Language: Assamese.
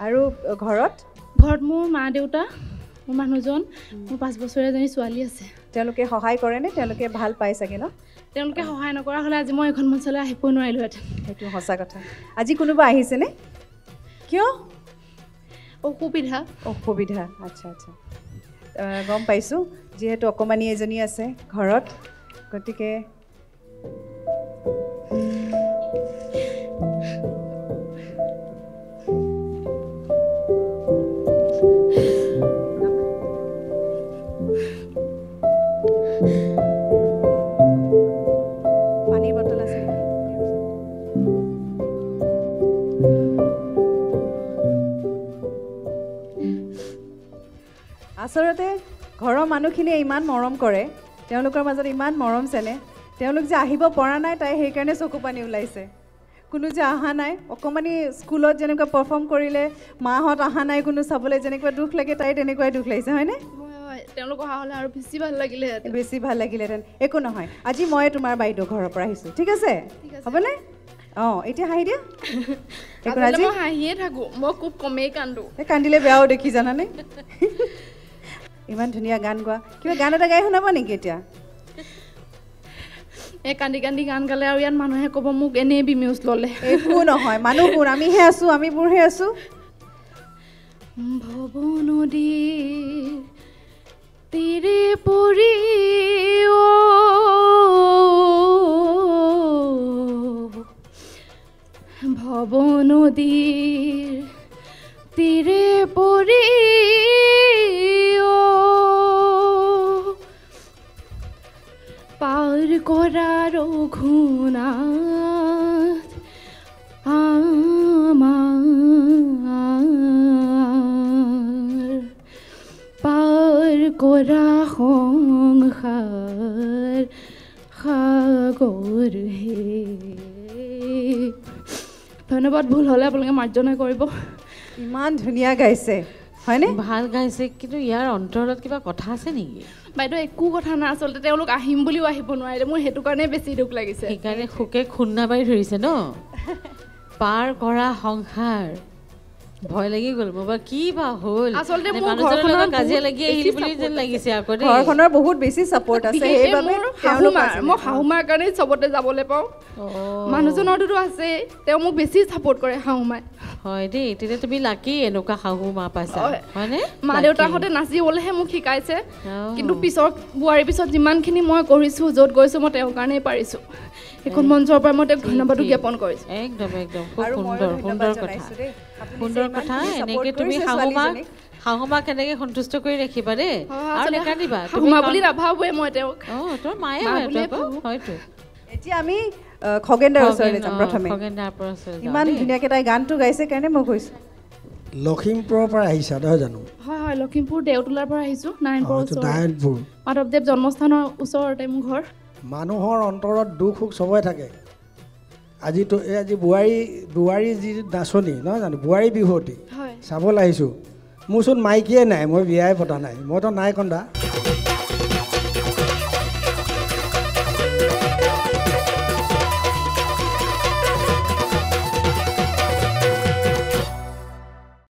আৰু ঘৰত মোৰ মা দেউতা মোৰ মানুহজন মোৰ 5 বছৰীয়া এজনী ছোৱালী আছে তেওঁলোকে সহায় কৰে নে তেওঁলোকে ভাল পায় চাগে ন তেওঁলোকে সহায় নকৰা হলে আজি মই এখন মঞ্চলৈ আহিব নোৱাৰিলোহেঁতেন সেইটো সঁচা কথা আজি কোনোবা আহিছে নে কিয় অসুবিধা আচ্ছা আচ্ছা গম পাইছো যেহেতু অকমানি এজনী আছে ঘৰত গতিকে আচলতে ঘৰৰ মানুহখিনিয়ে ইমান মৰম কৰে তেওঁলোকৰ মাজত ইমান মৰম চেনে তেওঁলোক যে আহিব পৰা নাই তাই সেইকাৰণে চকু পানী ওলাইছে কোনো যে অহা নাই অকমানি স্কুলত যেনেকুৱা পাৰফৰ্ম কৰিলে মাহঁত অহা নাই কোনো চাবলৈ যেনেকুৱা দুখ লাগে তাই তেনেকুৱাই দুখ লাগিছে হয়নে তেওঁলোক অহা হ'লে আৰু বেছি ভাল লাগিলেহেঁতেন একো নহয় আজি মই তোমাৰ বাইদেউ ঘৰৰ পৰা আহিছোঁ ঠিক আছে হ'বনে অঁ এতিয়া হাঁহি দিয়া মই হাঁহিয়ে থাকোঁ মই খুব কমেই কান্দো কান্দিলে বেয়াও দেখি জানানে ইমান ধুনীয়া গান গোৱা কিবা গান এটা গাই শুনাবা নেকি এতিয়া এই কান্দি কান্দি গান গালে আৰু ইয়াত মানুহে ক'ব মোক এনেই বিমিউজ ল'লে একো নহয় মানুহবোৰ আমিহে আছোঁ আমিবোৰহে আছোঁ ভৱ নদীৰ তীৰে পৰি ভৱ নদীৰ তীৰে পৰি পাৰ কৰা ৰঘুনাথ আমাৰ পাৰ কৰা সংসাৰ সাগৰ হে ধন্যবাদ ভুল হ'লে আপোনালোকে মাৰ্জনা কৰিব ইমান ধুনীয়া গাইছে হয়নে ভাল গাইছে কিন্তু ইয়াৰ অন্তৰত কিবা কথা আছে নেকি বাইদেউ একো কথা নাই আচলতে তেওঁলোক আহিম বুলিও আহিব নোৱাৰিলে মোৰ সেইটো কাৰণে বেছি দুখ লাগিছে সেইকাৰণে শোকে খুন্দা মাৰি ধৰিছে ন পাৰ কৰা সংসাৰ ভয় লাগি গ'ল মোৰ কি বা হ'ল আচলতে মানুহজনৰ কাজিয়া লাগি আহিল বুলি যেন লাগিছে আকৌ দেই ঘৰখনৰ বহুত বেছি ছাপোৰ্ট আছে সেইবাবে মই শাহুমাৰ কাৰণে চবতে যাবলৈ পাওঁ মানুহজনৰটোতো আছে তেওঁ মোক বেছি ছাপোৰ্ট কৰে শাহুমাই হয় দেই তেতিয়া তুমি লাকি এনেকুৱা শাহু মা পাইছা হয়নে মা দেউতাহঁতে নাচিবলৈহে মোক শিকাইছে কিন্তু পিছত বোৱাৰীৰ পিছত যিমানখিনি মই কৰিছোঁ য'ত গৈছোঁ মই তেওঁৰ কাৰণেই পাৰিছোঁ এখন মঞ্চৰ পৰা মই তেওঁক ধন্যবাদ জ্ঞাপন কৰিছোঁ একদম খুব সুন্দৰ কথা এনেকৈ তুমি শাহুমাক এনেকৈ সন্তুষ্ট কৰি ৰাখিবা দেই আৰু নেকান্দিবা শাহুমা বুলি নাভাবোৱে মই তেওঁক তোৰ মায়ে হয়তো এতিয়া আমি খগেনদাৰ ওচৰলৈ যাম প্ৰথমে ইমান ধুনীয়াকৈ তাই গানটো গাইছে কাৰণে মই কৈছোঁ লখিমপুৰৰ পৰা আহিছা নহয় জানো হয় লখিমপুৰ দেওতোলাৰ পৰা আহিছোঁ নাৰায়ণপুৰ মাধৱদেৱ জন্মস্থানৰ ওচৰতে মোৰ ঘৰ মানুহৰ অন্তৰত দুখ সুখ চবৰে থাকে আজি বোৱাৰী যি নাচনি নহয় জানো বোৱাৰী বিহুৱতী চাবলৈ আহিছোঁ মোৰচোন মাইকীয়ে নাই মই বিয়াই পতা নাই মইতো নাই কন্দা